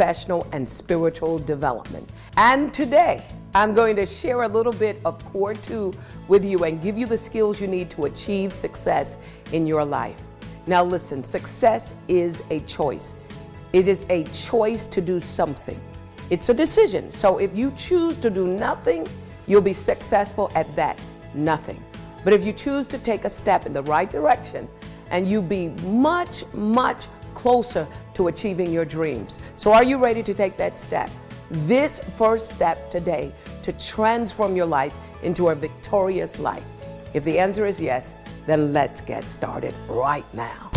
professional, and spiritual development. And today, I'm going to share a little bit of Core 2 with you and give you the skills you need to achieve success in your life. Now listen, success is a choice. It is a choice to do something. It's a decision. So if you choose to do nothing, you'll be successful at that nothing. But if you choose to take a step in the right direction, and you'll be much, much closer to achieving your dreams. So are you ready to take that step? This first step today to transform your life into a victorious life. If the answer is yes, then let's get started right now.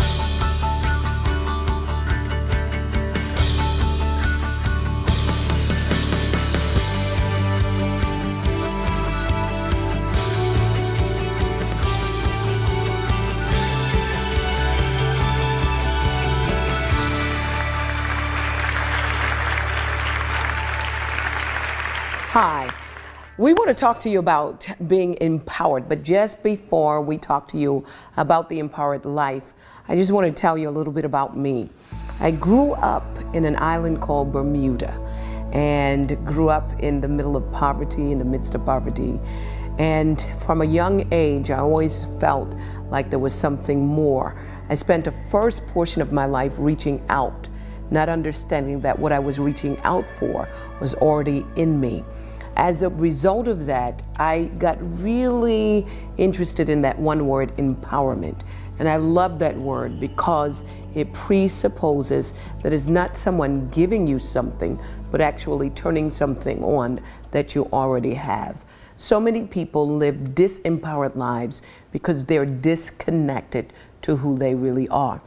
Hi, we want to talk to you about being empowered, but just before we talk to you about the empowered life, I just want to tell you a little bit about me. I grew up in an island called Bermuda and grew up in the middle of poverty, in the midst of poverty. And from a young age, I always felt like there was something more. I spent the first portion of my life reaching out, not understanding that what I was reaching out for was already in me. As a result of that, I got really interested in that one word, empowerment. And I love that word because it presupposes that it's not someone giving you something, but actually turning something on that you already have. So many people live disempowered lives because they're disconnected to who they really are.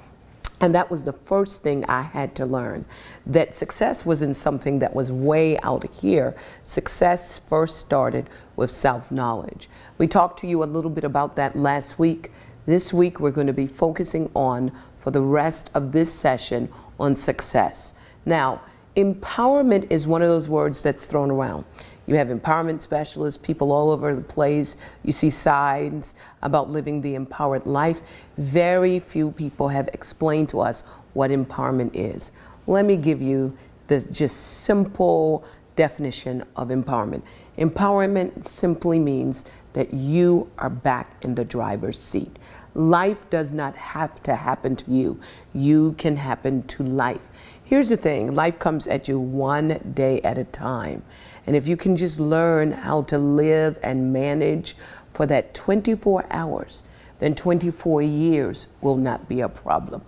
And that was the first thing I had to learn, that success wasn't something that was way out here. Success first started with self-knowledge. We talked to you a little bit about that last week. This week we're going to be focusing on, for the rest of this session, on success. Now, empowerment is one of those words that's thrown around. You have empowerment specialists, people all over the place. You see signs about living the empowered life. Very few people have explained to us what empowerment is. Let me give you this just simple definition of empowerment. Empowerment simply means that you are back in the driver's seat. Life does not have to happen to you. You can happen to life. Here's the thing, life comes at you one day at a time. And if you can just learn how to live and manage for that 24 hours, then 24 years will not be a problem.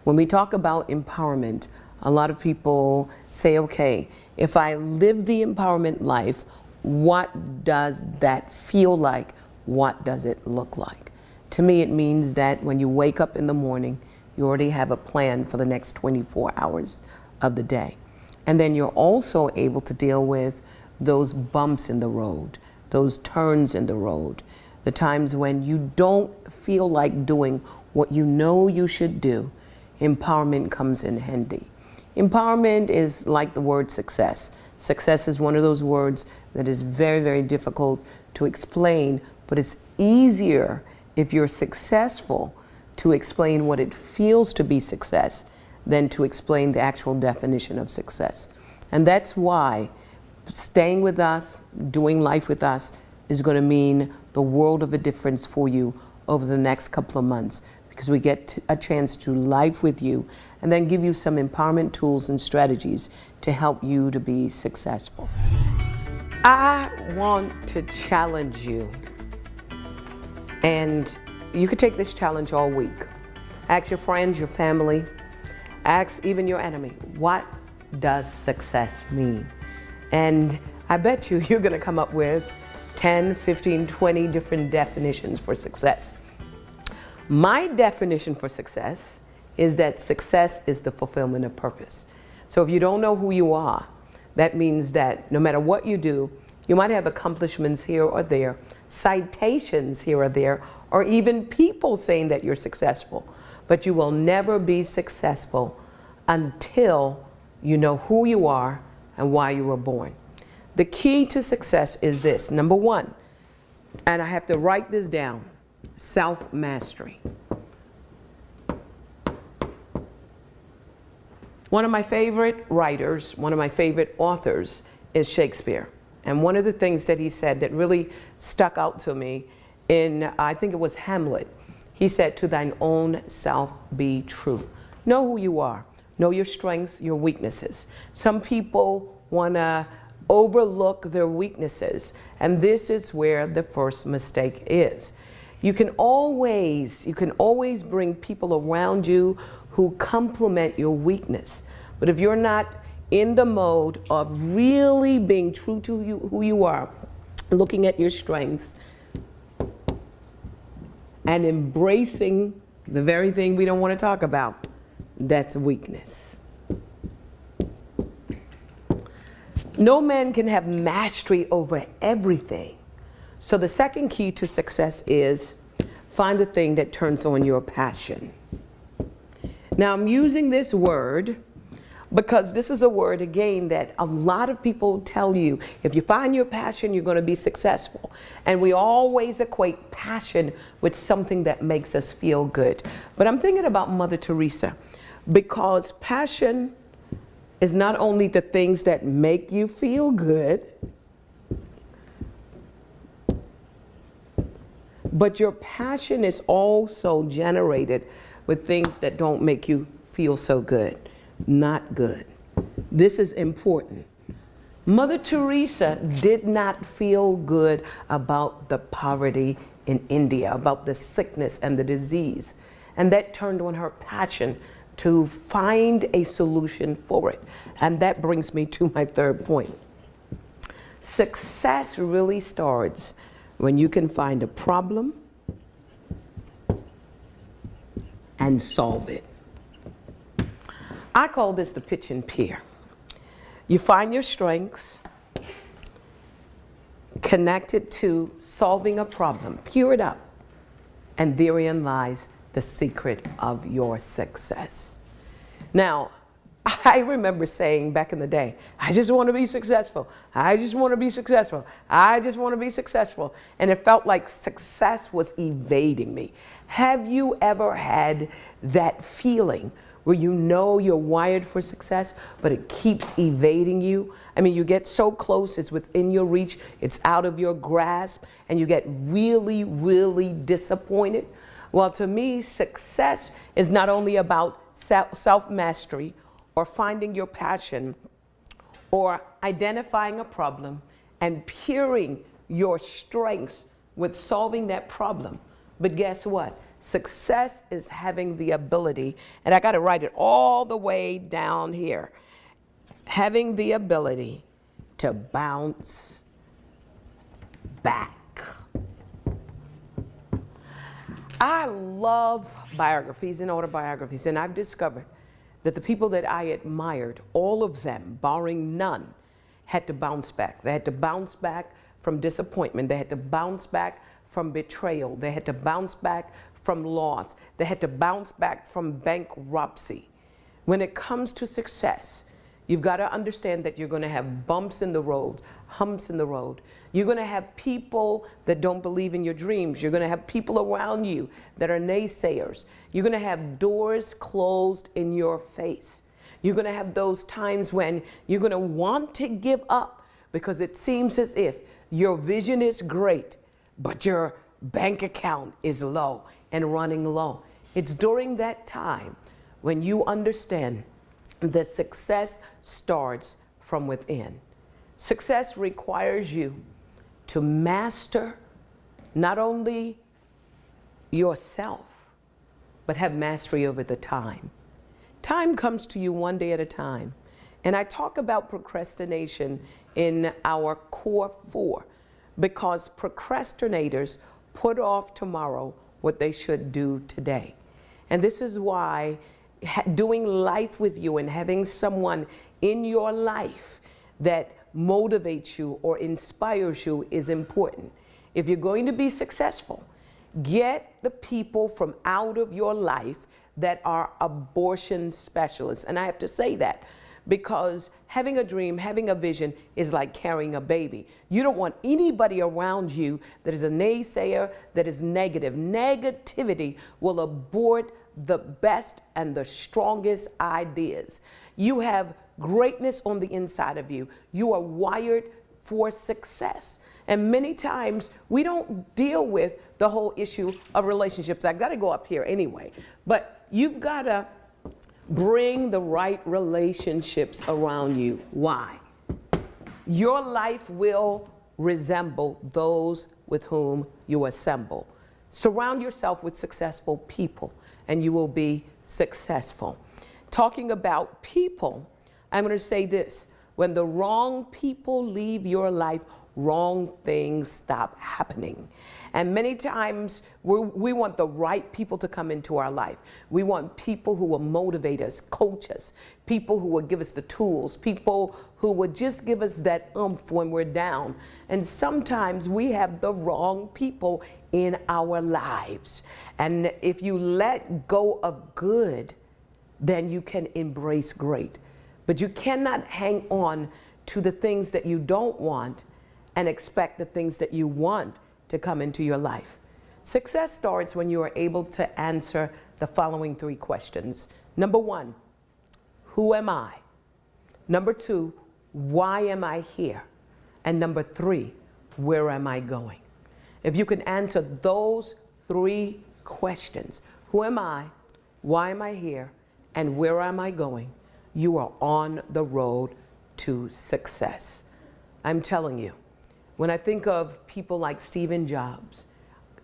When we talk about empowerment, a lot of people say, okay, if I live the empowerment life, what does that feel like? What does it look like? To me, it means that when you wake up in the morning, you already have a plan for the next 24 hours of the day. And then you're also able to deal with those bumps in the road, those turns in the road, the times when you don't feel like doing what you know you should do. Empowerment comes in handy. Empowerment is like the word success. Success is one of those words that is very, very difficult to explain, but it's easier if you're successful to explain what it feels to be success than to explain the actual definition of success. And that's why staying with us, doing life with us, is going to mean the world of a difference for you over the next couple of months, because we get a chance to live with you and then give you some empowerment tools and strategies to help you to be successful. I want to challenge you, and you could take this challenge all week. Ask your friends, your family, ask even your enemy, what does success mean? And I bet you're going to come up with 10, 15, 20 different definitions for success. My definition for success is that success is the fulfillment of purpose. So if you don't know who you are, that means that no matter what you do, you might have accomplishments here or there, citations here or there, or even people saying that you're successful. But you will never be successful until you know who you are and why you were born. The key to success is this. Number one, and I have to write this down, self-mastery. One of my favorite writers, one of my favorite authors is Shakespeare. And one of the things that he said that really stuck out to me in, I think it was Hamlet, he said, "To thine own self be true." Know who you are. Know your strengths, your weaknesses. Some people want to overlook their weaknesses, and this is where the first mistake is. You can always bring people around you who complement your weakness. But if you're not in the mode of really being true to who you are, looking at your strengths and embracing the very thing we don't want to talk about, that's weakness. No man can have mastery over everything. So the second key to success is find the thing that turns on your passion. Now I'm using this word because this is a word, again, that a lot of people tell you, if you find your passion, you're going to be successful. And we always equate passion with something that makes us feel good. But I'm thinking about Mother Teresa, because passion is not only the things that make you feel good, but your passion is also generated with things that don't make you feel so good, not good. This is important. Mother Teresa did not feel good about the poverty in India, about the sickness and the disease. And that turned on her passion to find a solution for it. And that brings me to my third point. Success really starts when you can find a problem and solve it. I call this the pitch and peer. You find your strengths, connect it to solving a problem, peer it up, and therein lies the secret of your success. Now, I remember saying back in the day, I just want to be successful. I just want to be successful. I just want to be successful. And it felt like success was evading me. Have you ever had that feeling where you know you're wired for success, but it keeps evading you? I mean, you get so close, it's within your reach, it's out of your grasp, and you get really, really disappointed. Well, to me, success is not only about self-mastery or finding your passion or identifying a problem and pairing your strengths with solving that problem. But guess what? Success is having the ability, and I got to write it all the way down here, having the ability to bounce back. I love biographies and autobiographies, and I've discovered that the people that I admired, all of them, barring none, had to bounce back. They had to bounce back from disappointment. They had to bounce back from betrayal. They had to bounce back from loss. They had to bounce back from bankruptcy. When it comes to success, you've got to understand that you're going to have bumps in the road, humps in the road. You're going to have people that don't believe in your dreams. You're going to have people around you that are naysayers. You're going to have doors closed in your face. You're going to have those times when you're going to want to give up because it seems as if your vision is great, but your bank account is low and running low. It's during that time when you understand that success starts from within. Success requires you to master not only yourself, but have mastery over the time. Time comes to you one day at a time. And I talk about procrastination in our core 4 because procrastinators put off tomorrow what they should do today. And this is why doing life with you and having someone in your life that motivates you or inspires you is important. If you're going to be successful, get the people from out of your life that are abortion specialists. And I have to say that because having a dream, having a vision is like carrying a baby. You don't want anybody around you that is a naysayer, that is negative. Negativity will abort the best and the strongest ideas. You have greatness on the inside of you. You are wired for success. And many times we don't deal with the whole issue of relationships. I got to go up here anyway, but you've got to bring the right relationships around you. Why? Your life will resemble those with whom you assemble. Surround yourself with successful people and you will be successful. Talking about people, I'm going to say this. When the wrong people leave your life, wrong things stop happening. And many times we want the right people to come into our life. We want people who will motivate us, coach us, people who will give us the tools, people who would just give us that oomph when we're down. And sometimes we have the wrong people in our lives. And if you let go of good, then you can embrace great. But you cannot hang on to the things that you don't want and expect the things that you want to come into your life. Success starts when you are able to answer the following 3 questions. Number 1, who am I? Number 2, why am I here? And number 3, where am I going? If you can answer those 3 questions, who am I, why am I here, and where am I going, you are on the road to success. I'm telling you, when I think of people like Stephen Jobs,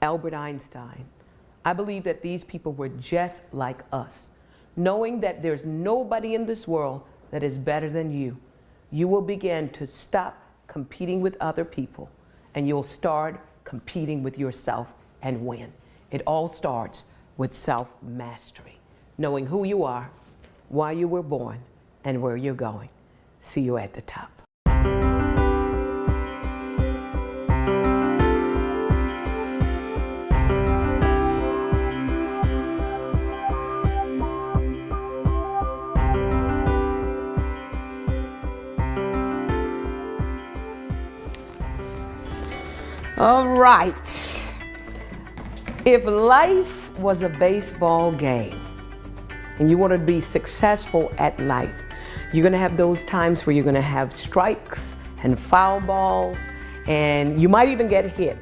Albert Einstein, I believe that these people were just like us. Knowing that there's nobody in this world that is better than you, you will begin to stop competing with other people and you'll start competing with yourself and win. It all starts with self-mastery, knowing who you are, why you were born, and where you're going. See you at the top. All right. If life was a baseball game and you want to be successful at life, you're going to have those times where you're going to have strikes and foul balls, and you might even get hit.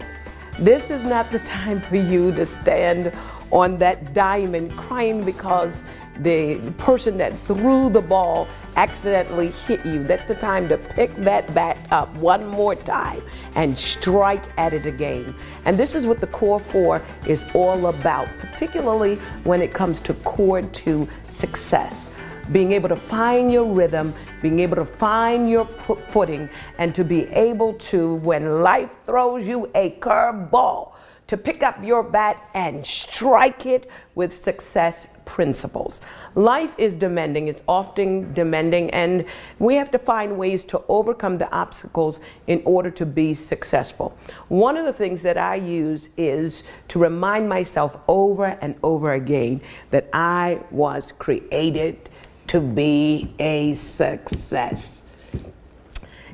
This is not the time for you to stand on that diamond crying because the person that threw the ball accidentally hit you. That's the time to pick that bat up one more time and strike at it again. And this is what the Core 4 is all about, particularly when it comes to Core 2 success. Being able to find your rhythm, being able to find your footing, and to be able to, when life throws you a curveball, to pick up your bat and strike it with success principles. Life is demanding, it's often demanding, and we have to find ways to overcome the obstacles in order to be successful. One of the things that I use is to remind myself over and over again that I was created to be a success.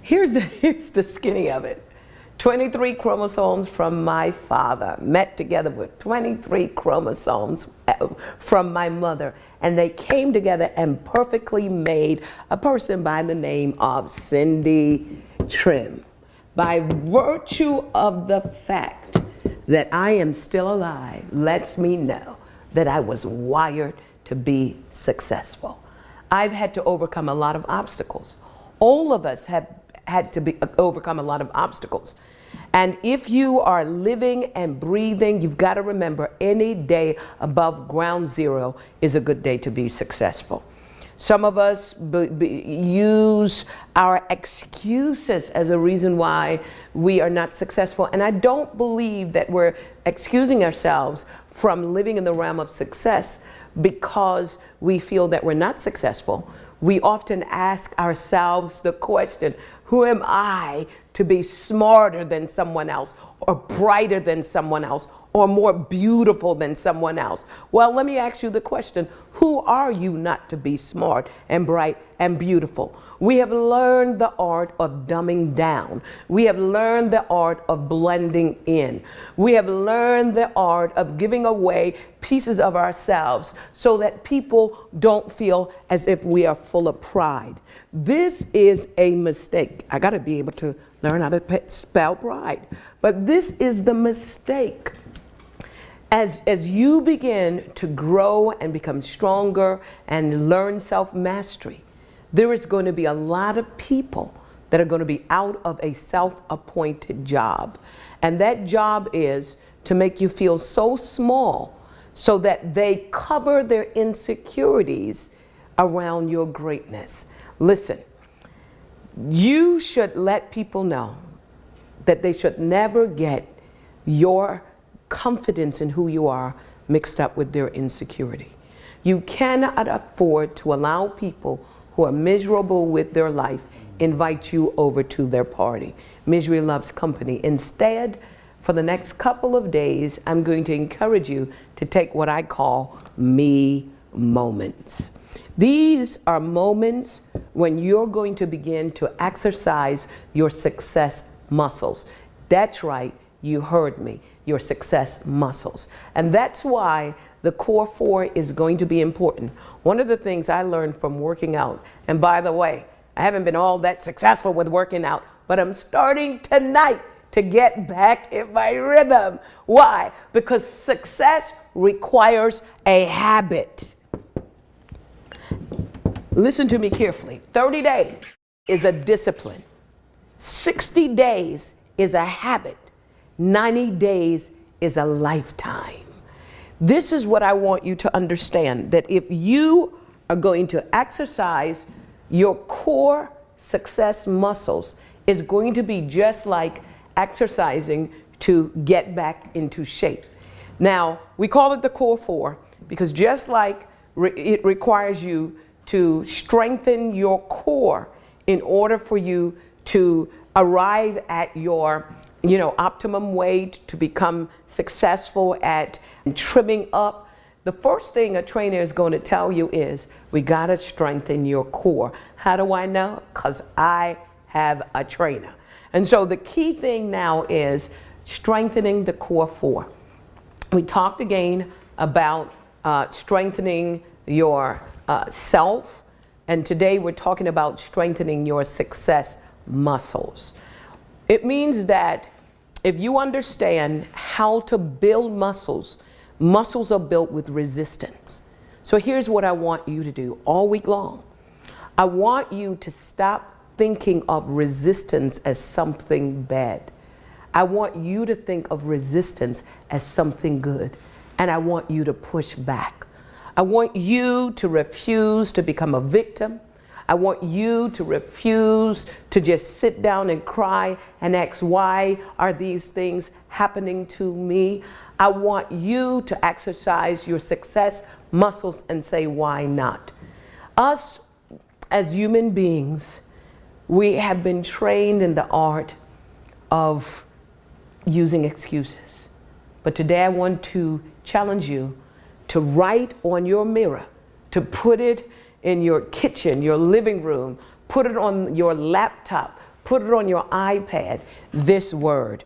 Here's the skinny of it. 23 chromosomes from my father met together with 23 chromosomes from my mother, and they came together and perfectly made a person by the name of Cindy Trimm. By virtue of the fact that I am still alive lets me know that I was wired to be successful. I've had to overcome a lot of obstacles. All of us have had to overcome a lot of obstacles. And if you are living and breathing, you've got to remember any day above ground zero is a good day to be successful. Some of us use our excuses as a reason why we are not successful. And I don't believe that we're excusing ourselves from living in the realm of success because we feel that we're not successful. We often ask ourselves the question, who am I to be smarter than someone else, or brighter than someone else, or more beautiful than someone else? Well, let me ask you the question, Who are you not to be smart and bright and beautiful? We have learned the art of dumbing down. We have learned the art of blending in. We have learned the art of giving away pieces of ourselves so that people don't feel as if we are full of pride. This is a mistake. I got to be able to learn how to spell pride. But this is the mistake. As you begin to grow and become stronger and learn self-mastery, there is going to be a lot of people that are going to be out of a self-appointed job. And that job is to make you feel so small so that they cover their insecurities around your greatness. Listen, you should let people know that they should never get your confidence in who you are mixed up with their insecurity. You cannot afford to allow people who are miserable with their life invite you over to their party. Misery loves company. Instead, for the next couple of days, I'm going to encourage you to take what I call me moments. These are moments when you're going to begin to exercise your success muscles. That's right, you heard me. Your success muscles. And that's why the core 4 is going to be important. One of the things I learned from working out, and by the way, I haven't been all that successful with working out, but I'm starting tonight to get back in my rhythm. Why? Because success requires a habit. Listen to me carefully. 30 days is a discipline. 60 days is a habit. 90 days is a lifetime. This is what I want you to understand, that if you are going to exercise your core success muscles, it's going to be just like exercising to get back into shape. Now, we call it the core 4 because just like it requires you to strengthen your core in order for you to arrive at your optimum weight, to become successful at trimming up. The first thing a trainer is going to tell you is, we got to strengthen your core. How do I know? Because I have a trainer. And so the key thing now is strengthening the core 4. We talked again about strengthening your self, and today we're talking about strengthening your success muscles. It means that if you understand how to build muscles, muscles are built with resistance. So here's what I want you to do all week long. I want you to stop thinking of resistance as something bad. I want you to think of resistance as something good, and I want you to push back. I want you to refuse to become a victim. I want you to refuse to just sit down and cry and ask, why are these things happening to me? I want you to exercise your success muscles and say, why not? Us as human beings, we have been trained in the art of using excuses. But today I want to challenge you to write on your mirror, to put it in your kitchen, your living room, put it on your laptop, put it on your iPad, this word: